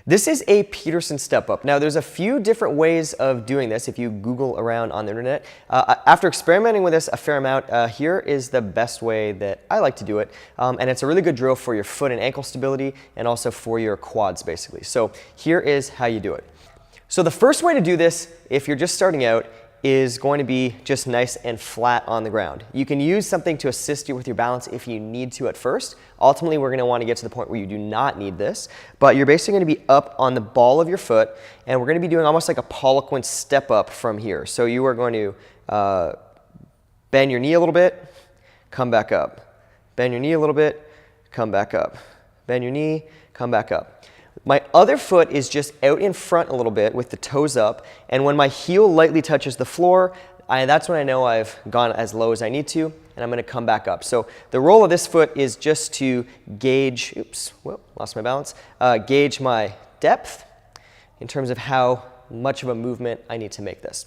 This is a Peterson Step-up. Now, there's a few different ways of doing this if you Google around on the internet. After experimenting with this a fair amount, here is the best way that I like to do it. And it's a really good drill for your foot and ankle stability and also for your quads, basically. So here is how you do it. So the first way to do this, if you're just starting out, is going to be just nice and flat on the ground. You can use something to assist you with your balance if you need to at first. Ultimately, we're going to want to get to the point where you do not need this, but you're basically going to be up on the ball of your foot, and we're going to be doing almost like a Poliquin step up from here. So you are going to bend your knee a little bit, come back up. Bend your knee a little bit, come back up. Bend your knee, come back up. My other foot is just out in front a little bit with the toes up, and when my heel lightly touches the floor, that's when I know I've gone as low as I need to, and I'm going to come back up. So the role of this foot is just to gauge, oops, whoop, lost my balance, gauge my depth in terms of how much of a movement I need to make this.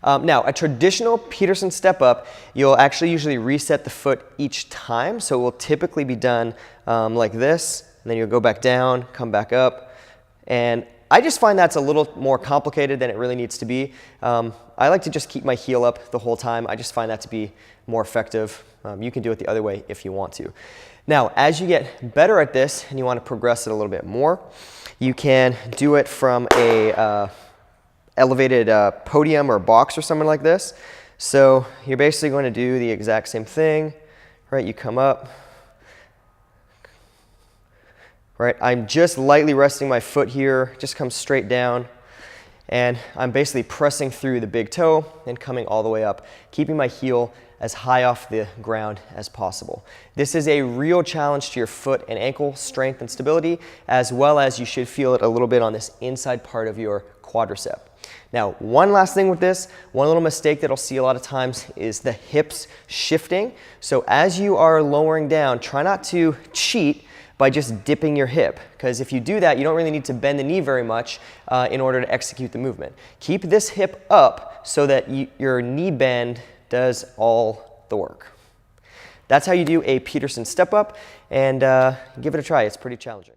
Now, a traditional Peterson step-up, you'll actually usually reset the foot each time, so it will typically be done like this. And then you'll go back down, come back up. And I just find that's a little more complicated than it really needs to be. I like to just keep my heel up the whole time. I just find that to be more effective. You can do it the other way if you want to. Now, as you get better at this and you want to progress it a little bit more, you can do it from a elevated podium or box or something like this. So you're basically going to do the exact same thing, right? You come up. Right, I'm just lightly resting my foot here, just come straight down, and I'm basically pressing through the big toe and coming all the way up, keeping my heel as high off the ground as possible. This is a real challenge to your foot and ankle strength and stability, as well as you should feel it a little bit on this inside part of your quadricep. Now, one last thing with this, one little mistake that I'll see a lot of times is the hips shifting. So as you are lowering down, try not to cheat by just dipping your hip, because if you do that, you don't really need to bend the knee very much in order to execute the movement. Keep this hip up so that your knee bend does all the work. That's how you do a Peterson step-up, and give it a try. It's pretty challenging.